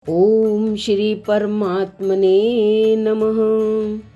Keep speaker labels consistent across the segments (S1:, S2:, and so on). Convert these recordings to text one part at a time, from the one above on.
S1: ओम श्री परमात्मने नमः।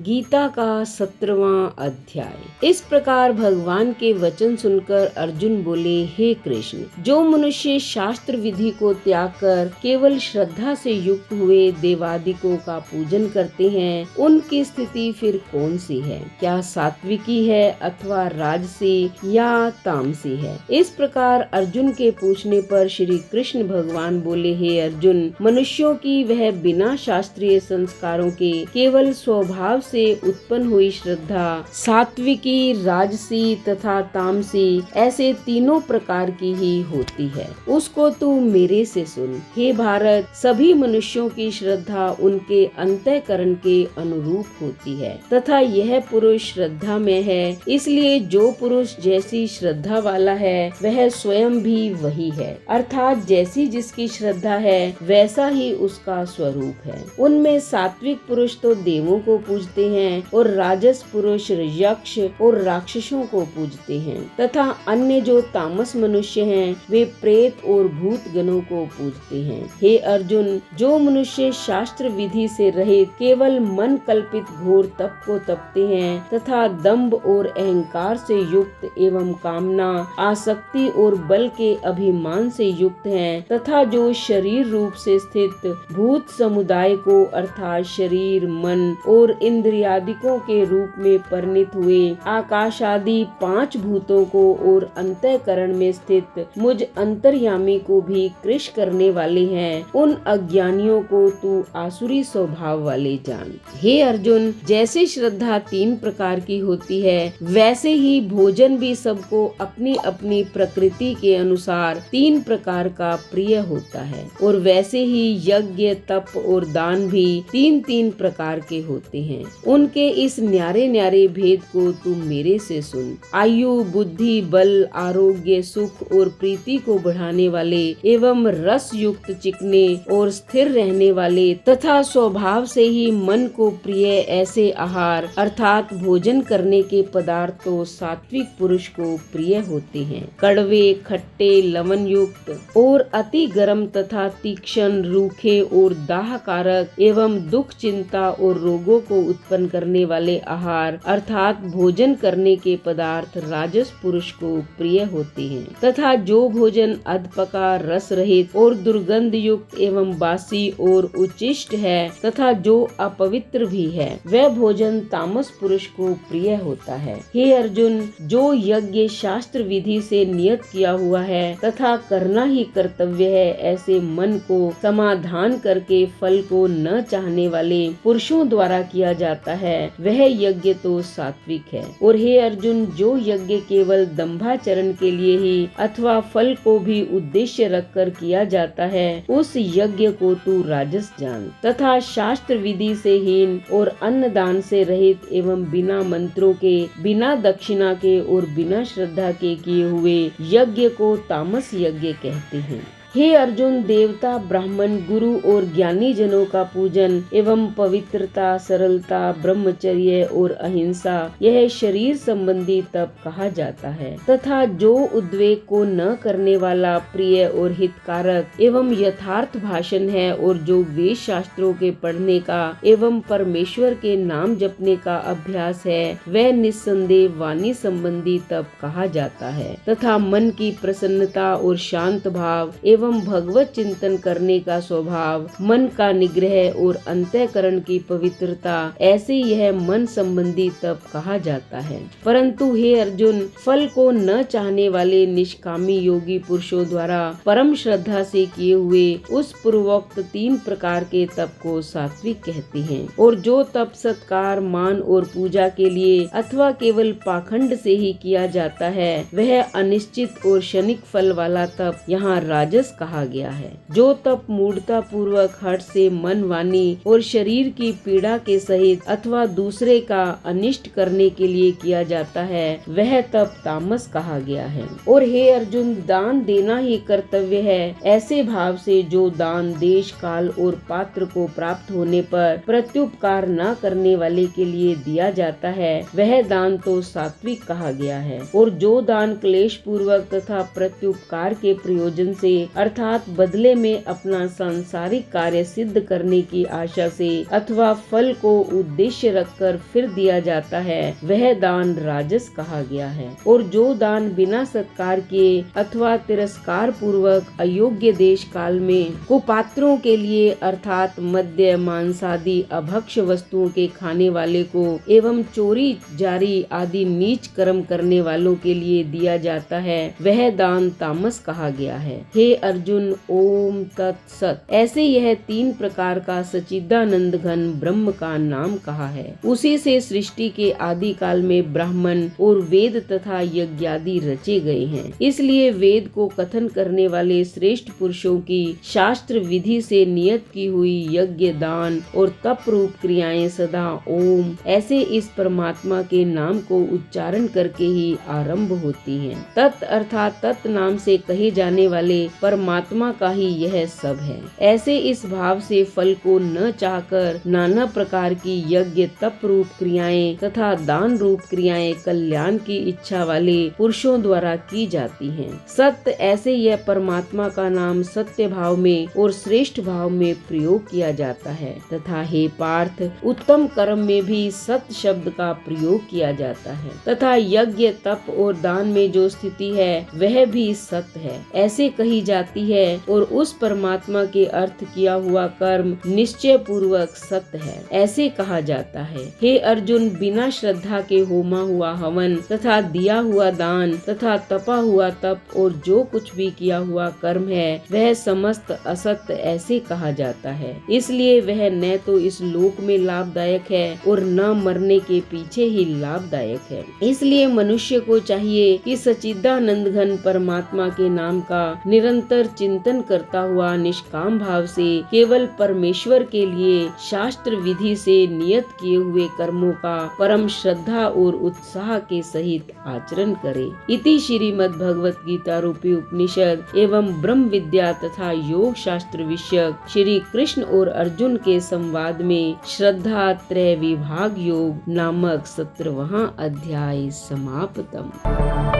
S1: गीता का 17वां अध्याय। इस प्रकार भगवान के वचन सुनकर अर्जुन बोले, हे कृष्ण, जो मनुष्य शास्त्र विधि को त्याग कर केवल श्रद्धा से युक्त हुए देवादिकों का पूजन करते हैं, उनकी स्थिति फिर कौन सी है? क्या सात्विकी है अथवा राजसी या तामसी है? इस प्रकार अर्जुन के पूछने पर श्री कृष्ण भगवान बोले, हे अर्जुन, मनुष्यों की वह बिना शास्त्रीय संस्कारों के केवल स्वभाव से उत्पन्न हुई श्रद्धा सात्विकी, राजसी तथा तामसी ऐसे तीनों प्रकार की ही होती है। उसको तू मेरे से सुन। हे भारत, सभी मनुष्यों की श्रद्धा उनके अंतःकरण के अनुरूप होती है तथा यह पुरुष श्रद्धा में है, इसलिए जो पुरुष जैसी श्रद्धा वाला है वह स्वयं भी वही है, अर्थात जैसी जिसकी श्रद्धा है वैसा ही उसका स्वरूप है। उनमें सात्विक पुरुष तो देवों को पूजते हैं और राजस पुरुष यक्ष और राक्षसों को पूजते हैं तथा अन्य जो तामस मनुष्य हैं वे प्रेत और भूत गणों को पूजते हैं। हे अर्जुन, जो मनुष्य शास्त्र विधि से रहित केवल मन कल्पित घोर तप को तपते हैं तथा दंभ और अहंकार से युक्त एवं कामना, आसक्ति और बल के अभिमान से युक्त हैं तथा जो शरीर रूप से स्थित भूत समुदाय को अर्थात शरीर, मन और इंद्रियादिकों के रूप में परिणित हुए आकाश आदि 5 भूतों को और अंतःकरण में स्थित मुझ अंतर्यामी को भी कृश करने वाले हैं, उन अज्ञानियों को तू आसुरी स्वभाव वाले जान। हे अर्जुन, जैसे श्रद्धा 3 प्रकार की होती है वैसे ही भोजन भी सबको अपनी अपनी प्रकृति के अनुसार 3 प्रकार का प्रिय होता है और वैसे ही यज्ञ, तप और दान भी 3-3 प्रकार के होते हैं। उनके इस न्यारे न्यारे भेद को तू मेरे से सुन। आयु, बुद्धि, बल, आरोग्य, सुख और प्रीति को बढ़ाने वाले एवं रस युक्त, चिकने और स्थिर रहने वाले तथा स्वभाव से ही मन को प्रिय ऐसे आहार अर्थात भोजन करने के पदार्थ तो सात्विक पुरुष को प्रिय होते हैं। कड़वे, खट्टे, लवण युक्त और अति गर्म तथा तीक्ष्ण, रूखे और दाहकारक एवं दुख, चिंता और रोगों को उत्पन्न करने वाले आहार अर्थात भोजन करने के पदार्थ राजस पुरुष को प्रिय होते हैं तथा जो भोजन अधपका, रस रहित और दुर्गंध युक्त एवं बासी और उचिष्ट है तथा जो अपवित्र भी है वह भोजन तामस पुरुष को प्रिय होता है। हे अर्जुन, जो यज्ञ शास्त्र विधि से नियत किया हुआ है तथा करना ही कर्तव्य है ऐसे मन को समाधान करके फल को न चाहने वाले पुरुषों द्वारा किया जाता है वह यज्ञ तो सात्विक है। और हे अर्जुन, जो यज्ञ केवल दंभाचरण के लिए ही अथवा फल को भी उद्देश्य रखकर किया जाता है उस यज्ञ को तू राजस जान तथा शास्त्र विधि से हीन और अन्नदान से रहित एवं बिना मंत्रों के, बिना दक्षिणा के और बिना श्रद्धा के किए हुए यज्ञ को तामस यज्ञ कहते हैं। हे अर्जुन, देवता, ब्राह्मण, गुरु और ज्ञानी जनों का पूजन एवं पवित्रता, सरलता, ब्रह्मचर्य और अहिंसा यह शरीर संबंधी तप कहा जाता है तथा जो उद्वेग को न करने वाला प्रिय और हितकारक एवं यथार्थ भाषण है और जो वेद शास्त्रों के पढ़ने का एवं परमेश्वर के नाम जपने का अभ्यास है वह निस्संदेह वाणी संबंधी तप कहा जाता है तथा मन की प्रसन्नता और शांत भाव एवं भगवत चिंतन करने का स्वभाव, मन का निग्रह और अंतःकरण की पवित्रता ऐसे यह मन संबंधी तप कहा जाता है। परंतु हे अर्जुन, फल को न चाहने वाले निष्कामी योगी पुरुषों द्वारा परम श्रद्धा से किए हुए उस पूर्वोक्त 3 प्रकार के तप को सात्विक कहते हैं और जो तप सत्कार, मान और पूजा के लिए अथवा केवल पाखंड से ही किया जाता है वह अनिश्चित और क्षणिक फल वाला तप यहाँ राजस कहा गया है। जो तप मूढ़ता पूर्वक हठ से मन, वाणी और शरीर की पीड़ा के सहित अथवा दूसरे का अनिष्ट करने के लिए किया जाता है वह तप तामस कहा गया है। और हे अर्जुन, दान देना ही कर्तव्य है ऐसे भाव से जो दान देश, काल और पात्र को प्राप्त होने पर प्रत्युपकार न करने वाले के लिए दिया जाता है वह दान तो सात्विक कहा गया है। और जो दान क्लेश पूर्वक तथा प्रत्युपकार के प्रयोजन से अर्थात बदले में अपना सांसारिक कार्य सिद्ध करने की आशा से अथवा फल को उद्देश्य रखकर फिर दिया जाता है, वह दान राजस कहा गया है। और जो दान बिना सत्कार किए अथवा तिरस्कार पूर्वक अयोग्य देश काल में कुपात्रों के लिए अर्थात मद्य मांसादि अभक्ष्य वस्तुओं के खाने वाले को एवं चोरी जारी आदि नीच कर्म करने वालों के लिए दिया जाता है, वह दान तामस कहा गया है। हे अर्जुन, ओम तत्सत। ऐसे यह 3 प्रकार का सच्चिदानंद घन ब्रह्म का नाम कहा है। उसी से सृष्टि के आदि काल में ब्राह्मण और वेद तथा यज्ञादि रचे गए हैं। इसलिए वेद को कथन करने वाले श्रेष्ठ पुरुषों की शास्त्र विधि से नियत की हुई यज्ञ, दान और तप रूप क्रियाएं सदा ओम ऐसे इस परमात्मा के नाम को उच्चारण करके ही आरंभ होती हैं। तत् अर्थात तत् नाम से कहे जाने वाले परमात्मा का ही यह सब है। ऐसे इस भाव से फल को न चाहकर नाना प्रकार की यज्ञ, तप रूप क्रियाएं तथा दान रूप क्रियाएं कल्याण की इच्छा वाले पुरुषों द्वारा की जाती हैं। सत्य ऐसे यह परमात्मा का नाम सत्य भाव में और श्रेष्ठ भाव में प्रयोग किया जाता है तथा हे पार्थ, उत्तम कर्म में भी सत्य शब्द का प्रयोग किया जाता है तथा यज्ञ, तप और दान में जो स्थिति है वह भी सत्य है ऐसे कही जाती है। और उस परमात्मा के अर्थ किया हुआ कर्म निश्चय पूर्वक सत्य है ऐसे कहा जाता है। हे अर्जुन, बिना श्रद्धा के होमा हुआ हवन तथा दिया हुआ दान तथा तपा हुआ तप और जो कुछ भी किया हुआ कर्म है वह समस्त असत्य ऐसे कहा जाता है। इसलिए वह न तो इस लोक में लाभदायक है और न मरने के पीछे ही लाभदायक है। इसलिए मनुष्य को चाहिए कि सच्चिदानंद घन परमात्मा के नाम का निरंतर चिंतन करता हुआ निष्काम भाव से केवल परमेश्वर के लिए शास्त्र विधि से नियत किए हुए कर्मों का परम श्रद्धा और उत्साह के सहित आचरण करे। इति श्रीमद् भगवत गीता रूपी उपनिषद एवं ब्रह्म विद्या तथा योग शास्त्र विषयक श्री कृष्ण और अर्जुन के संवाद में श्रद्धा त्रय विभाग योग नामक 17वां अध्याय समाप्तम।